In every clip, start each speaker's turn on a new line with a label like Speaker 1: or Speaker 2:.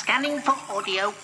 Speaker 1: Scanning for audio.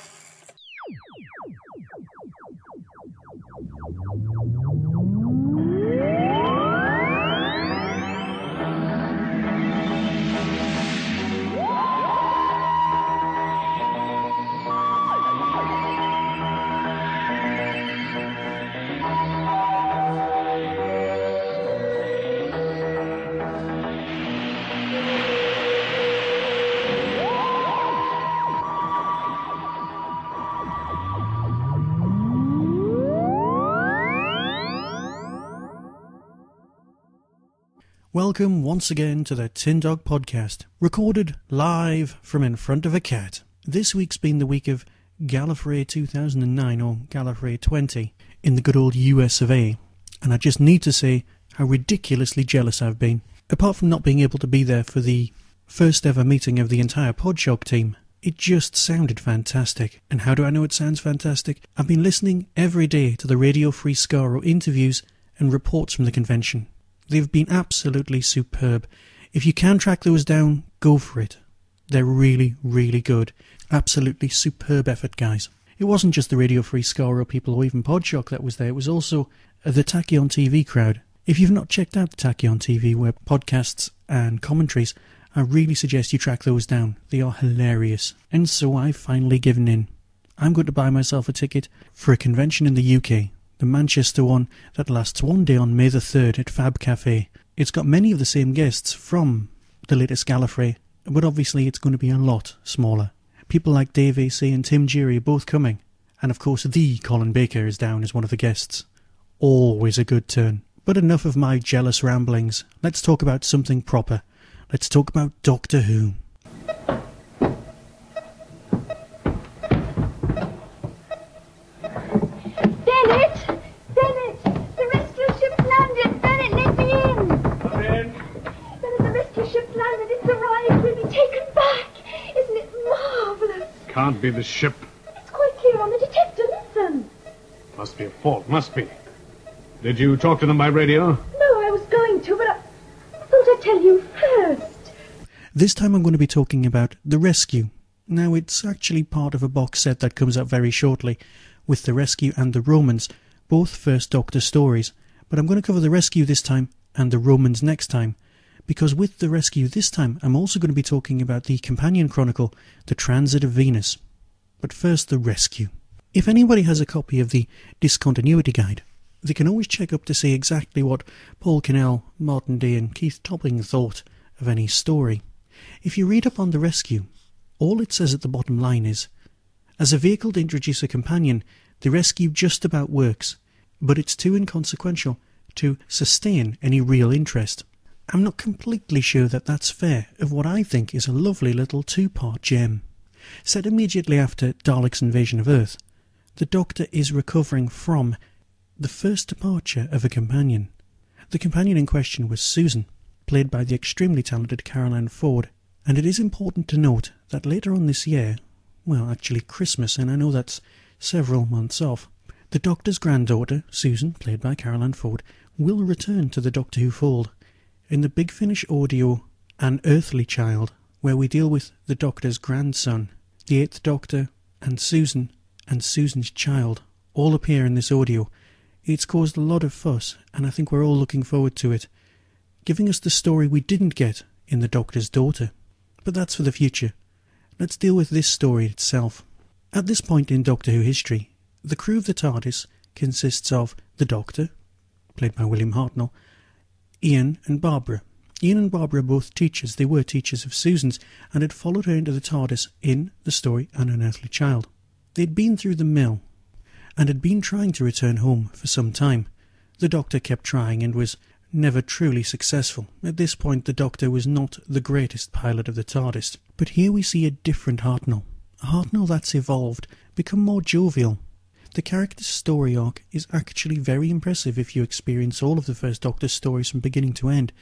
Speaker 2: Welcome once again to the Tin Dog Podcast, recorded live from in front of a cat. This week's been the week of Gallifrey 2009, or Gallifrey 20, in the good old US of A, and I just need to say how ridiculously jealous I've been. Apart from not being able to be there for the first ever meeting of the entire Podshock team, it just sounded fantastic. And how do I know it sounds fantastic? I've been listening every day to the Radio Free Skaro interviews and reports from the convention. They've been absolutely superb. If you can track those down, go for it. They're really, really good. Absolutely superb effort, guys. It wasn't just the Radio Free Skaro people or even Podshock that was there. It was also the Tachyon TV crowd. If you've not checked out the Tachyon TV web podcasts and commentaries, I really suggest you track those down. They are hilarious. And so I've finally given in. I'm going to buy myself a ticket for a convention in the UK. The Manchester one that lasts one day on May the 3rd at Fab Cafe. It's got many of the same guests from the latest Gallifrey, but obviously it's going to be a lot smaller. People like Dave AC and Tim Geary are both coming, and of course the Colin Baker is down as one of the guests. Always a good turn. But enough of my jealous ramblings. Let's talk about something proper. Let's talk about Doctor Who.
Speaker 3: Can't be the ship.
Speaker 4: It's quite clear on the detector, listen.
Speaker 3: Must be a fault, must be. Did you talk to them by radio?
Speaker 4: No, I was going to, but I thought I'd tell you first.
Speaker 2: This time I'm going to be talking about The Rescue. Now, it's actually part of a box set that comes out very shortly, with The Rescue and The Romans, both First Doctor stories. But I'm going to cover The Rescue this time, and The Romans next time. Because with The Rescue this time, I'm also going to be talking about the companion chronicle, The Transit of Venus. But first, The Rescue. If anybody has a copy of the Discontinuity Guide, they can always check up to see exactly what Paul Cannell, Martin Day and Keith Topping thought of any story. If you read up on The Rescue, all it says at the bottom line is, as a vehicle to introduce a companion, The Rescue just about works, but it's too inconsequential to sustain any real interest. I'm not completely sure that that's fair of what I think is a lovely little two-part gem. Set immediately after Dalek's invasion of Earth, the Doctor is recovering from the first departure of a companion. The companion in question was Susan, played by the extremely talented Caroline Ford, and it is important to note that later on this year, well, actually Christmas, and I know that's several months off, the Doctor's granddaughter, Susan, played by Caroline Ford, will return to the Doctor Who fold in the Big Finish audio An Earthly Child, where we deal with the Doctor's grandson. The Eighth Doctor and Susan's child all appear in this audio. It's caused a lot of fuss, and I think we're all looking forward to it, giving us the story we didn't get in The Doctor's Daughter. But that's for the future. Let's deal with this story itself. At this point in Doctor Who history, the crew of the TARDIS consists of the Doctor, played by William Hartnell, Ian and Barbara. Ian and Barbara are both teachers. They were teachers of Susan's and had followed her into the TARDIS in the story An Unearthly Child. They'd been through the mill and had been trying to return home for some time. The Doctor kept trying and was never truly successful. At this point, the Doctor was not the greatest pilot of the TARDIS. But here we see a different Hartnell. A Hartnell that's evolved, become more jovial. The character's story arc is actually very impressive if you experience all of the First Doctor's stories from beginning to end.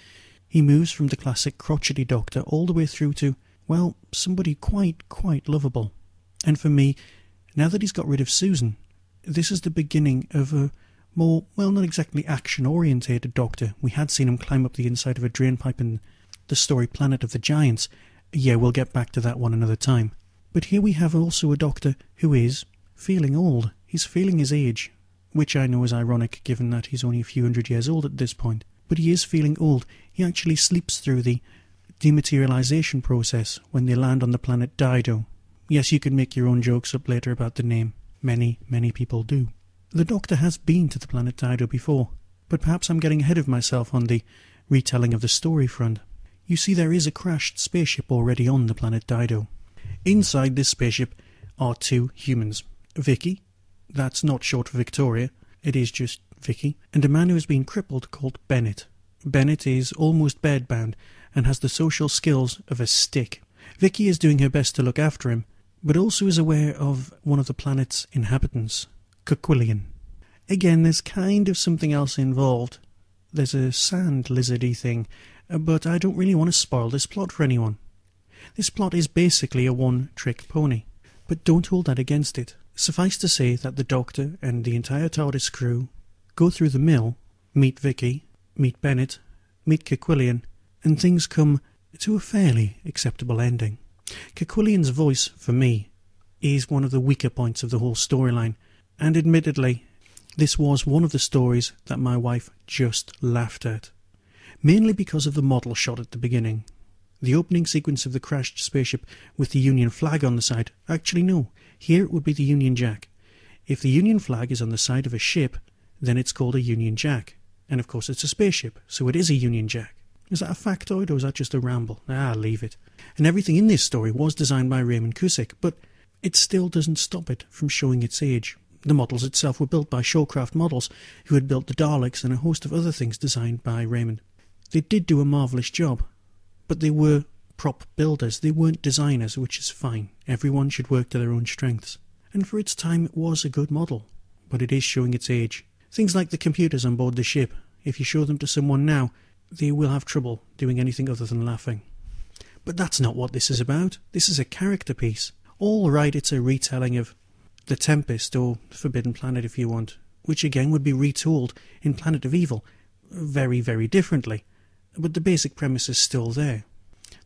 Speaker 2: He moves from the classic crotchety Doctor all the way through to, well, somebody quite lovable. And for me, now that he's got rid of Susan, this is the beginning of a more, well, not exactly action-orientated Doctor. We had seen him climb up the inside of a drainpipe in the story Planet of the Giants. Yeah, we'll get back to that one another time. But here we have also a Doctor who is feeling old. He's feeling his age, which I know is ironic given that he's only a few hundred years old at this point. But he is feeling old. He actually sleeps through the dematerialization process when they land on the planet Dido. Yes, you can make your own jokes up later about the name. Many, many people do. The Doctor has been to the planet Dido before, but perhaps I'm getting ahead of myself on the retelling of the story front. You see, there is a crashed spaceship already on the planet Dido. Inside this spaceship are two humans. Vicky, that's not short for Victoria, it is just Vicky, and a man who has been crippled called Bennett. Bennett is almost bedbound and has the social skills of a stick. Vicky is doing her best to look after him, but also is aware of one of the planet's inhabitants, Kerquillian. Again, there's kind of something else involved. There's a sand lizardy thing, but I don't really want to spoil this plot for anyone. This plot is basically a one-trick pony, but don't hold that against it. Suffice to say that the Doctor and the entire TARDIS crew go through the mill, meet Vicky, meet Bennett, meet Kerquillian, and things come to a fairly acceptable ending. Kerquillian's voice, for me, is one of the weaker points of the whole storyline, and admittedly, this was one of the stories that my wife just laughed at. Mainly because of the model shot at the beginning. The opening sequence of the crashed spaceship with the Union flag on the side. Actually, no. Here it would be the Union Jack. If the Union flag is on the side of a ship, then it's called a Union Jack. And of course it's a spaceship, so it is a Union Jack. Is that a factoid or is that just a ramble? Leave it. And everything in this story was designed by Raymond Cusick, but it still doesn't stop it from showing its age. The models itself were built by Shawcraft Models, who had built the Daleks and a host of other things designed by Raymond. They did do a marvellous job, but they were prop builders, they weren't designers, which is fine. Everyone should work to their own strengths. And for its time it was a good model, but it is showing its age. Things like the computers on board the ship, if you show them to someone now, they will have trouble doing anything other than laughing. But that's not what this is about. This is a character piece. All right, it's a retelling of The Tempest, or Forbidden Planet if you want, which again would be retooled in Planet of Evil, very, very differently. But the basic premise is still there.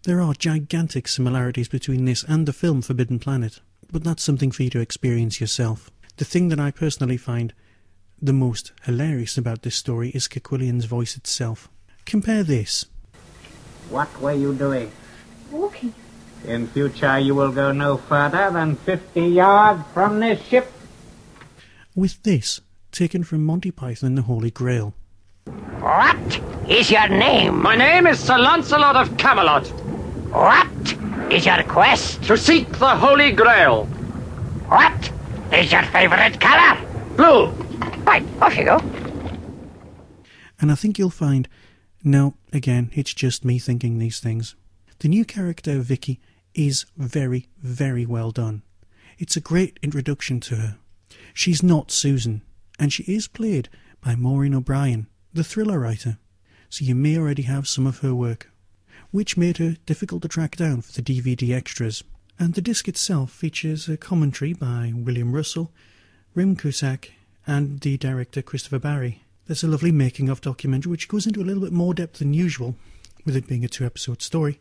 Speaker 2: There are gigantic similarities between this and the film Forbidden Planet, but that's something for you to experience yourself. The thing that I personally find the most hilarious about this story is Kerquillian's voice itself. Compare this.
Speaker 1: What were you doing?
Speaker 4: Walking.
Speaker 1: In future you will go no further than 50 yards from this ship.
Speaker 2: With this, taken from Monty Python and the Holy Grail.
Speaker 5: What is your name?
Speaker 6: My name is Sir Lancelot of Camelot.
Speaker 5: What is your quest?
Speaker 6: To seek the Holy Grail.
Speaker 5: What is your favourite colour?
Speaker 6: Blue.
Speaker 5: Right, off you go.
Speaker 2: And I think you'll find, no, again, it's just me thinking these things. The new character, Vicky, is very, very well done. It's a great introduction to her. She's not Susan, and she is played by Maureen O'Brien, the thriller writer, so you may already have some of her work, which made her difficult to track down for the DVD extras. And the disc itself features a commentary by William Russell, Rim Cusack, and the director Christopher Barry. There's a lovely making-of documentary which goes into a little bit more depth than usual, with it being a 2-episode story,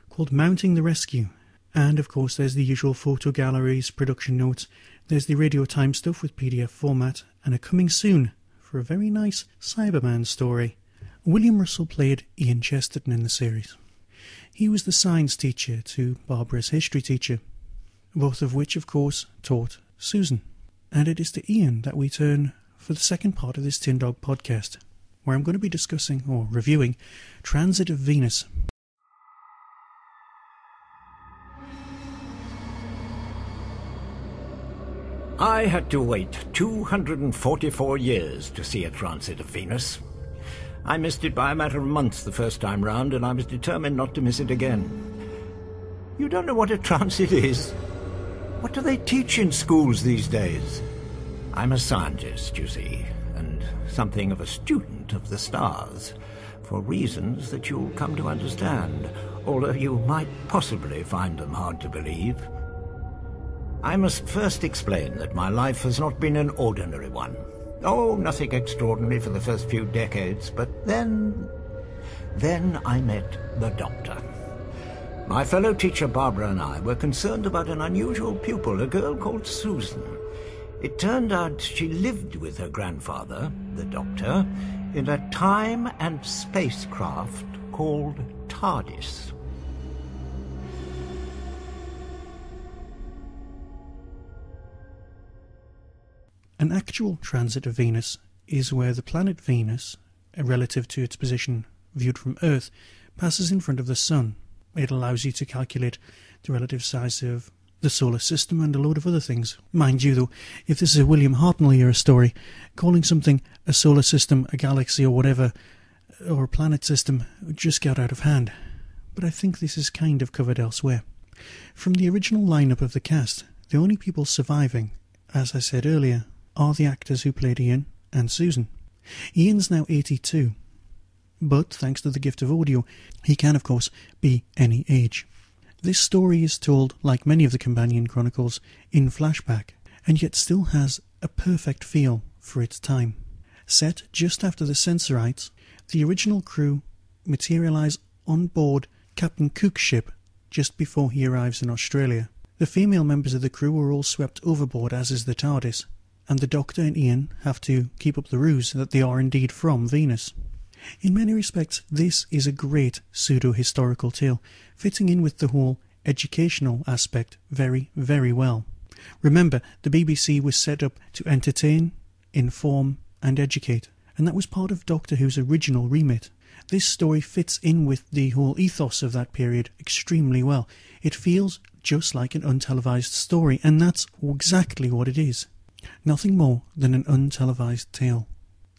Speaker 2: called Mounting the Rescue. And of course there's the usual photo galleries, production notes, there's the Radio Time stuff with PDF format, and a coming soon for a very nice Cyberman story. William Russell played Ian Chesterton in the series. He was the science teacher to Barbara's history teacher, both of which of course taught Susan. And it is to Ian that we turn for the second part of this Tin Dog podcast, where I'm going to be discussing, or reviewing, Transit of Venus.
Speaker 7: I had to wait 244 years to see a transit of Venus. I missed it by a matter of months the first time round, and I was determined not to miss it again. You don't know what a transit is? What do they teach in schools these days? I'm a scientist, you see, and something of a student of the stars, for reasons that you'll come to understand, although you might possibly find them hard to believe. I must first explain that my life has not been an ordinary one. Oh, nothing extraordinary for the first few decades, but then I met the Doctor. My fellow teacher Barbara and I were concerned about an unusual pupil, a girl called Susan. It turned out she lived with her grandfather, the Doctor, in a time and spacecraft called TARDIS.
Speaker 2: An actual transit of Venus is where the planet Venus, relative to its position viewed from Earth, passes in front of the Sun. It allows you to calculate the relative size of the solar system and a load of other things. Mind you, though, if this is a William Hartnell-era story, calling something a solar system, a galaxy or whatever, or a planet system, just got out of hand. But I think this is kind of covered elsewhere. From the original lineup of the cast, the only people surviving, as I said earlier, are the actors who played Ian and Susan. Ian's now 82, but thanks to the gift of audio, he can of course be any age. This story is told, like many of the Companion Chronicles, in flashback, and yet still has a perfect feel for its time. Set just after the Sensorites, the original crew materialise on board Captain Cook's ship just before he arrives in Australia. The female members of the crew are all swept overboard, as is the TARDIS, and the Doctor and Ian have to keep up the ruse that they are indeed from Venus. In many respects, this is a great pseudo-historical tale, fitting in with the whole educational aspect very, very well. Remember, the BBC was set up to entertain, inform and educate, and that was part of Doctor Who's original remit. This story fits in with the whole ethos of that period extremely well. It feels just like an untelevised story, and that's exactly what it is. Nothing more than an untelevised tale.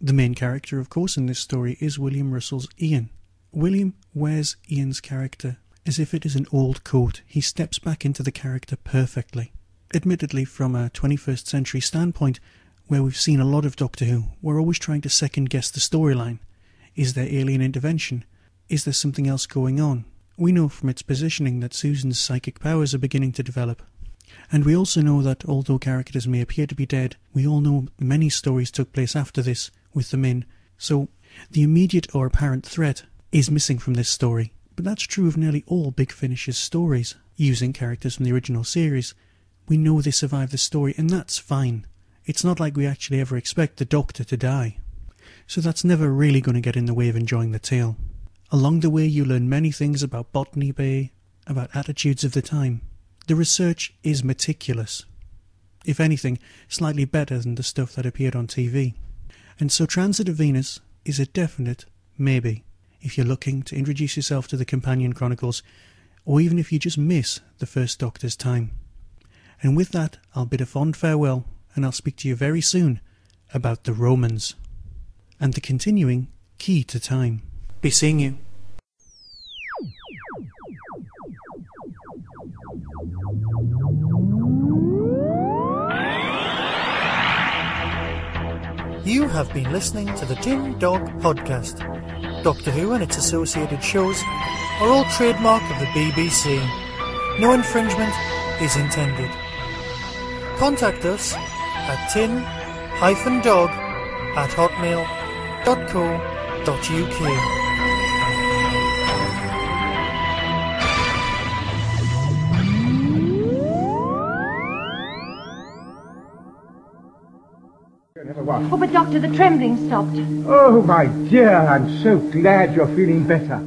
Speaker 2: The main character, of course, in this story is William Russell's Ian. William wears Ian's character as if it is an old coat. He steps back into the character perfectly. Admittedly, from a 21st century standpoint, where we've seen a lot of Doctor Who, we're always trying to second-guess the storyline. Is there alien intervention? Is there something else going on? We know from its positioning that Susan's psychic powers are beginning to develop. And we also know that, although characters may appear to be dead, we all know many stories took place after this, with them in. So, the immediate or apparent threat is missing from this story. But that's true of nearly all Big Finish's stories. Using characters from the original series, we know they survived the story, and that's fine. It's not like we actually ever expect the Doctor to die. So that's never really going to get in the way of enjoying the tale. Along the way you learn many things about Botany Bay, about attitudes of the time. The research is meticulous. If anything, slightly better than the stuff that appeared on TV. And so Transit of Venus is a definite maybe, if you're looking to introduce yourself to the Companion Chronicles, or even if you just miss the first Doctor's time. And with that, I'll bid a fond farewell, and I'll speak to you very soon about the Romans, and the continuing key to time. Be seeing you.
Speaker 8: You have been listening to the Tin Dog Podcast. Doctor Who and its associated shows are all trademark of the BBC. No infringement is intended. Contact us at tin-dog@hotmail.co.uk.
Speaker 4: Oh, but Doctor, the trembling stopped.
Speaker 1: Oh, my dear, I'm so glad you're feeling better.